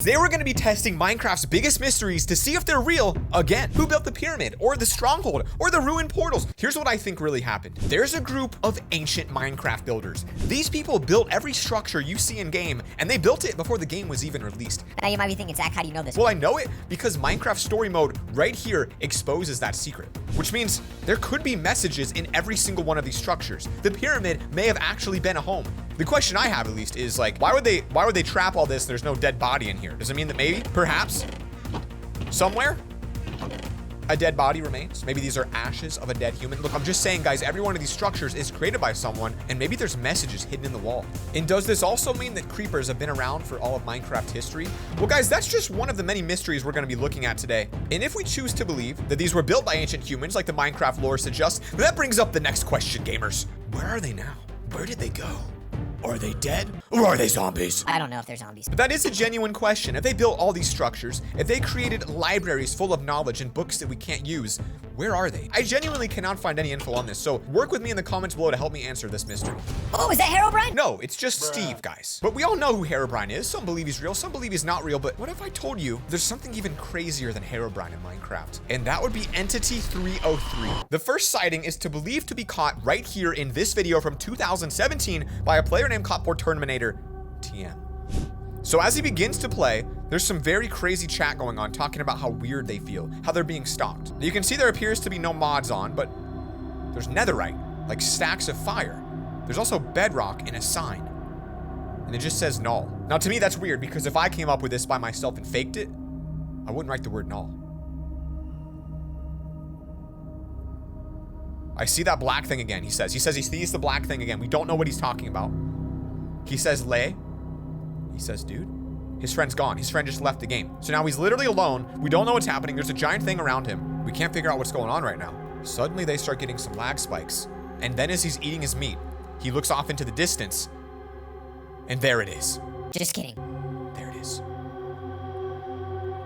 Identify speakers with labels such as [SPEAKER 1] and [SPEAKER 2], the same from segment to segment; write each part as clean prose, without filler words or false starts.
[SPEAKER 1] They were going to be testing Minecraft's biggest mysteries to see if they're real again. Who built the pyramid or the stronghold or the ruined portals? Here's what I think really happened. There's a group of ancient Minecraft builders. These people built every structure you see in game, and they built it before the game was even released.
[SPEAKER 2] Now you might be thinking, Zach, how do you know this?
[SPEAKER 1] Well, I know it because Minecraft story mode right here exposes that secret, which means there could be messages in every single one of these structures. The pyramid may have actually been a home. The question I have, at least, is like, why would they trap all this? There's no dead body in here. Does it mean that maybe, perhaps, somewhere a dead body remains? Maybe these are ashes of a dead human. Look, I'm just saying, guys, every one of these structures is created by someone, and maybe there's messages hidden in the wall. And does this also mean that creepers have been around for all of Minecraft history? Well, guys, that's just one of the many mysteries we're going to be looking at today. And if we choose to believe that these were built by ancient humans, like the Minecraft lore suggests, that brings up the next question, gamers. Where are they now? Where did they go? Are they dead? Or are they zombies?
[SPEAKER 2] I don't know if they're zombies.
[SPEAKER 1] But that is a genuine question. If they built all these structures, if they created libraries full of knowledge and books that we can't use, where are they? I genuinely cannot find any info on this, so work with me in the comments below to help me answer this mystery.
[SPEAKER 2] Oh, is that Herobrine?
[SPEAKER 1] No, it's just Steve, guys. But we all know who Herobrine is. Some believe he's real, some believe he's not real, but what if I told you there's something even crazier than Herobrine in Minecraft? And that would be Entity 303. The first sighting is believed to be caught right here in this video from 2017 by a player named Terminator TM. So as he begins to play, there's some very crazy chat going on talking about how weird they feel, how they're being stalked. You can see there appears to be no mods on, but there's netherite, like stacks of fire. There's also bedrock and a sign, and it just says null. Now to me that's weird because if I came up with this by myself and faked it, I wouldn't write the word null. I see that black thing again, he says. He sees the black thing again. We don't know what he's talking about. He says, lay. He says, dude. His friend's gone. His friend just left the game. So now he's literally alone. We don't know what's happening. There's a giant thing around him. We can't figure out what's going on right now. Suddenly they start getting some lag spikes. And then as he's eating his meat, he looks off into the distance. And there it is.
[SPEAKER 2] Just kidding.
[SPEAKER 1] There it is.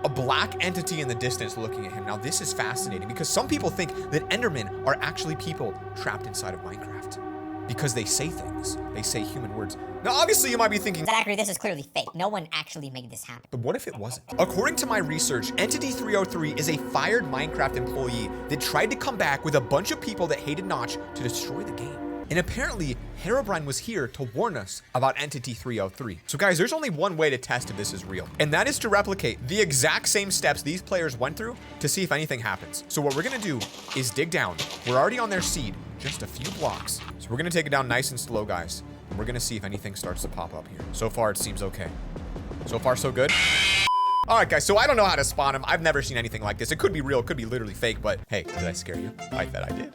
[SPEAKER 1] A black entity in the distance looking at him. Now this is fascinating because some people think that Endermen are actually people trapped inside of Minecraft. Because they say things. They say human words. Now, obviously, you might be thinking,
[SPEAKER 2] Zachary, this is clearly fake. No one actually made this happen.
[SPEAKER 1] but what if it wasn't? According to my research, Entity 303 is a fired Minecraft employee that tried to come back with a bunch of people that hated Notch to destroy the game. And apparently, Herobrine was here to warn us about Entity 303. So guys, there's only one way to test if this is real, and that is to replicate the exact same steps these players went through to see if anything happens. So what we're gonna do is dig down. We're already on their seed, just a few blocks. So we're gonna take it down nice and slow, guys. And we're gonna see if anything starts to pop up here. So far, it seems okay. So far, so good. All right, guys, so I don't know how to spawn them. I've never seen anything like this. It could be real, it could be literally fake, but hey, did I scare you? I bet I did.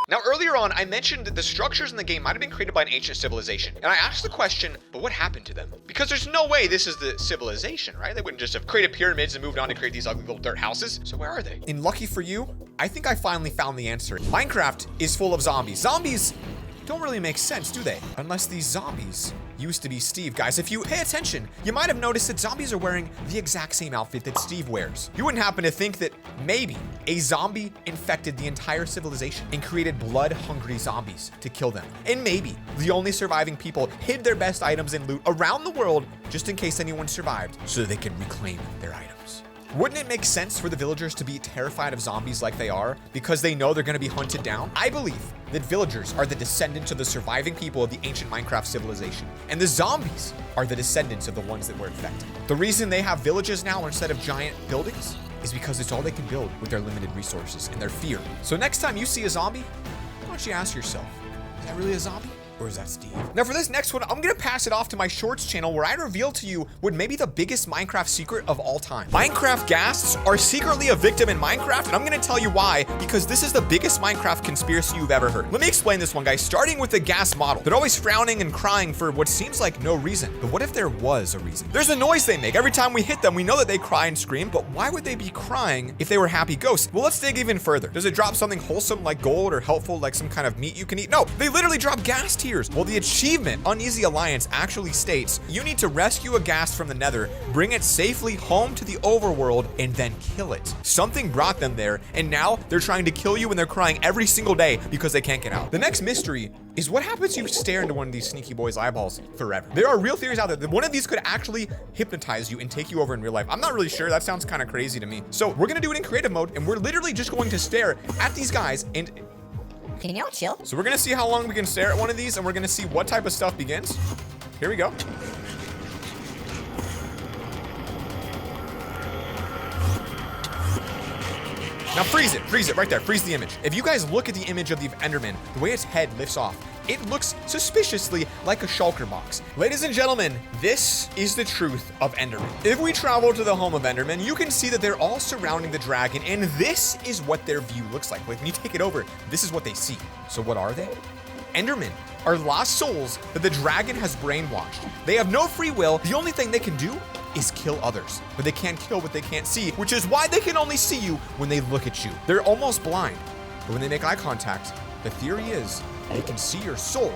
[SPEAKER 1] Now, earlier on, I mentioned that the structures in the game might have been created by an ancient civilization. And I asked the question, but what happened to them? Because there's no way this is the civilization, right? They wouldn't just have created pyramids and moved on to create these ugly little dirt houses. So where are they? And lucky for you, I think I finally found the answer. Minecraft is full of zombies. Zombies don't really make sense, do they? Unless these zombies used to be Steve. Guys, if you pay attention, you might have noticed that zombies are wearing the exact same outfit that Steve wears. You wouldn't happen to think that maybe a zombie infected the entire civilization and created blood-hungry zombies to kill them. And maybe the only surviving people hid their best items and loot around the world just in case anyone survived so they could reclaim their items. Wouldn't it make sense for the villagers to be terrified of zombies like they are because they know they're going to be hunted down? I believe that villagers are the descendants of the surviving people of the ancient Minecraft civilization, and the zombies are the descendants of the ones that were infected. The reason they have villages now instead of giant buildings is because it's all they can build with their limited resources and their fear. So next time you see a zombie, why don't you ask yourself, is that really a zombie? Or is that Steve? Now for this next one, I'm gonna pass it off to my shorts channel where I reveal to you what may be the biggest Minecraft secret of all time. Minecraft ghasts are secretly a victim in Minecraft, and I'm gonna tell you why, because this is the biggest Minecraft conspiracy you've ever heard. Let me explain this one, guys, starting with the ghast model. They're always frowning and crying for what seems like no reason. But what if there was a reason? There's a noise they make. Every time we hit them, we know that they cry and scream, but why would they be crying if they were happy ghosts? Well, let's dig even further. Does it drop something wholesome like gold or helpful like some kind of meat you can eat? No, they literally drop ghast here. years. Well, the achievement, Uneasy Alliance, actually states you need to rescue a Ghast from the Nether, bring it safely home to the overworld, and then kill it. Something brought them there, and now they're trying to kill you and they're crying every single day because they can't get out. The next mystery is what happens if you stare into one of these sneaky boys' eyeballs forever. There are real theories out there that one of these could actually hypnotize you and take you over in real life. I'm not really sure. That sounds kind of crazy to me. So we're gonna do it in creative mode, and we're literally just going to stare at these guys and...
[SPEAKER 2] Can you all chill?
[SPEAKER 1] So we're gonna see how long we can stare at one of these, and we're gonna see what type of stuff begins. Here we go. Now freeze it right there, freeze the image. If you guys look at the image of the Enderman, the way its head lifts off, it looks suspiciously like a shulker box. Ladies and gentlemen, this is the truth of Enderman. If we travel to the home of Enderman, you can see that they're all surrounding the dragon, and this is what their view looks like. When you take it over, this is what they see. So what are they? Endermen are lost souls that the dragon has brainwashed. They have no free will. The only thing they can do is kill others, but they can't kill what they can't see, which is why they can only see you when they look at you. They're almost blind, but when they make eye contact, the theory is they can see your soul,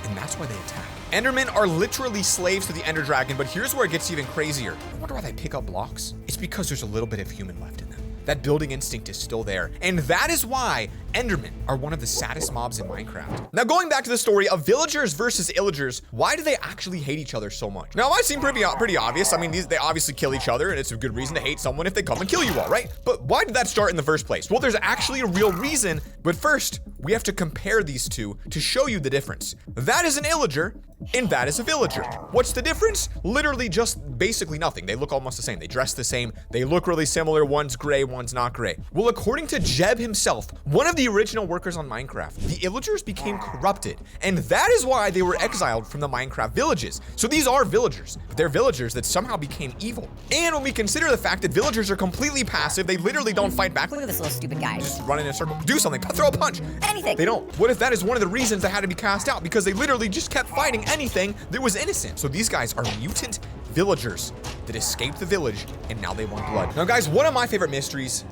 [SPEAKER 1] and that's why they attack. Endermen are literally slaves to the Ender Dragon, but here's where it gets even crazier. I wonder why they pick up blocks. It's because there's a little bit of human left in them. That building instinct is still there. And that is why Endermen are one of the saddest mobs in Minecraft. Now, going back to the story of villagers versus illagers, why do they actually hate each other so much? Now, it might seem pretty obvious. I mean, they obviously kill each other, and it's a good reason to hate someone if they come and kill you all, right? But why did that start in the first place? Well, there's actually a real reason, but first, we have to compare these two to show you the difference. That is an illager, and that is a villager. What's the difference? Literally just basically nothing. They look almost the same. They dress the same. They look really similar. One's gray, one's not gray. Well, according to Jeb himself, one of the original workers on Minecraft, the illagers became corrupted, and that is why they were exiled from the Minecraft villages. So these are villagers, but they're villagers that somehow became evil. And when we consider the fact that villagers are completely passive, they literally don't fight back.
[SPEAKER 2] Look at this little stupid guy.
[SPEAKER 1] Just run in a circle, do something, throw a punch.
[SPEAKER 2] Anything.
[SPEAKER 1] They don't. What if that is one of the reasons they had to be cast out? Because they literally just kept fighting anything that was innocent. So these guys are mutant villagers that escaped the village, and now they want blood. Now guys, one of my favorite mysteries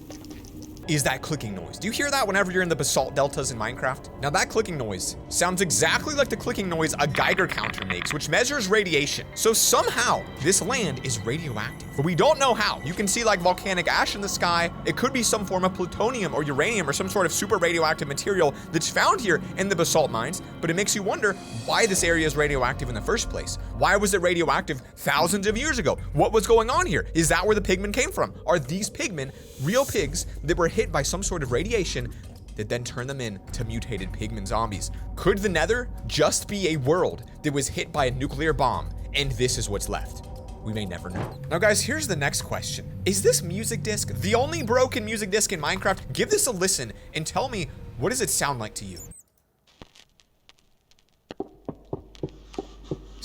[SPEAKER 1] is that clicking noise. Do you hear that whenever you're in the Basalt Deltas in Minecraft? Now that clicking noise sounds exactly like the clicking noise a Geiger counter makes, which measures radiation. So somehow this land is radioactive, but we don't know how. You can see like volcanic ash in the sky. It could be some form of plutonium or uranium or some sort of super radioactive material that's found here in the basalt mines, but it makes you wonder why this area is radioactive in the first place. Why was it radioactive thousands of years ago? What was going on here? Is that where the pigmen came from? Are these pigmen real pigs that were hit by some sort of radiation that then turned them into mutated pigmen zombies? Could the Nether just be a world that was hit by a nuclear bomb and this is what's left? We may never know. Now guys, here's the next question. Is this music disc the only broken music disc in Minecraft? Give this a listen and tell me, what does it sound like to you?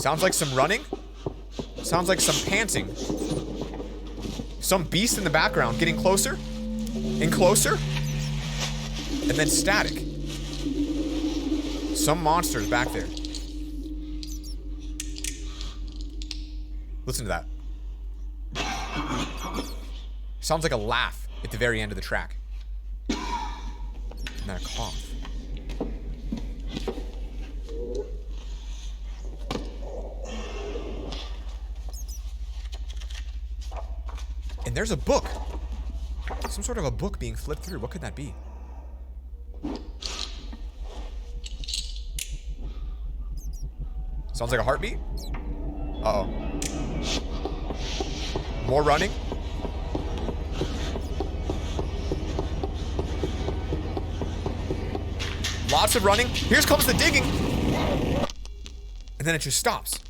[SPEAKER 1] Sounds like some running. Sounds like some panting. Some beast in the background getting closer and closer, and then static. Some monsters back there. Listen to that. Sounds like a laugh at the very end of the track. And then a cough. And there's a book. Some sort of a book being flipped through. What could that be? Sounds like a heartbeat. Uh-oh. More running. Lots of running. Here comes the digging. And then it just stops.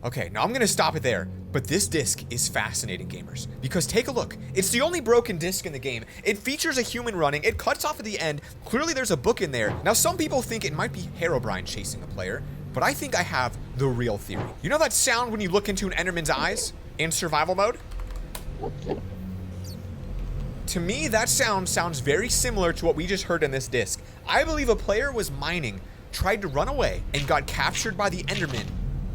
[SPEAKER 1] Okay, now I'm gonna stop it there, but this disc is fascinating, gamers, because take a look. It's the only broken disc in the game. It features a human running. It cuts off at the end. Clearly there's a book in there. Now some people think it might be Herobrine chasing the player, but I think I have the real theory. You know that sound when you look into an Enderman's eyes in survival mode? To me, that sound sounds very similar to what we just heard in this disc. I believe a player was mining, tried to run away, and got captured by the Enderman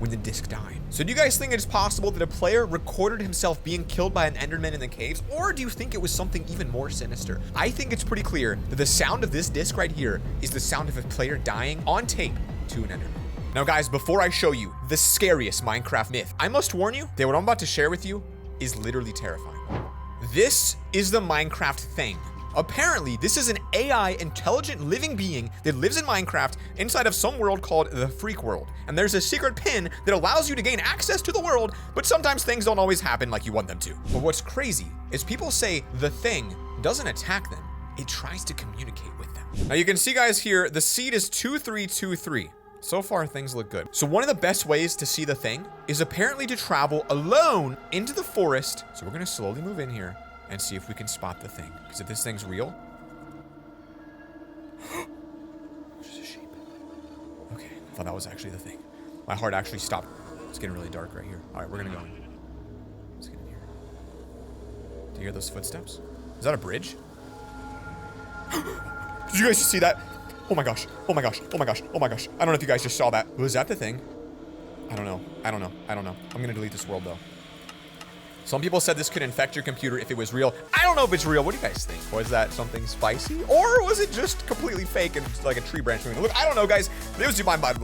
[SPEAKER 1] when the disc died. So do you guys think it's possible that a player recorded himself being killed by an Enderman in the caves? Or do you think it was something even more sinister? I think it's pretty clear that the sound of this disc right here is the sound of a player dying on tape to an Enderman. Now guys, before I show you the scariest Minecraft myth, I must warn you that what I'm about to share with you is literally terrifying. This is the Minecraft thing. Apparently, this is an AI intelligent living being that lives in Minecraft inside of some world called the Freak World. And there's a secret pin that allows you to gain access to the world, but sometimes things don't always happen like you want them to. But what's crazy is people say the thing doesn't attack them, it tries to communicate with them. Now you can see guys here, the seed is 2323. So far, things look good. So one of the best ways to see the thing is apparently to travel alone into the forest. So we're gonna slowly move in here and see if we can spot the thing. Because if this thing's real. There's a sheep. Okay, I thought that was actually the thing. My heart actually stopped. It's getting really dark right here. All right, we're gonna go in. Let's get in here. Do you hear those footsteps? Is that a bridge? Did you guys just see that? Oh my gosh, oh my gosh, oh my gosh, oh my gosh. I don't know if you guys just saw that. Was that the thing? I don't know, I don't know, I don't know. I'm gonna delete this world though. Some people said this could infect your computer if it was real. I don't know if it's real. What do you guys think? Was that something spicy? Or was it just completely fake and like a tree branch moving? Look, I don't know guys. It was my mind.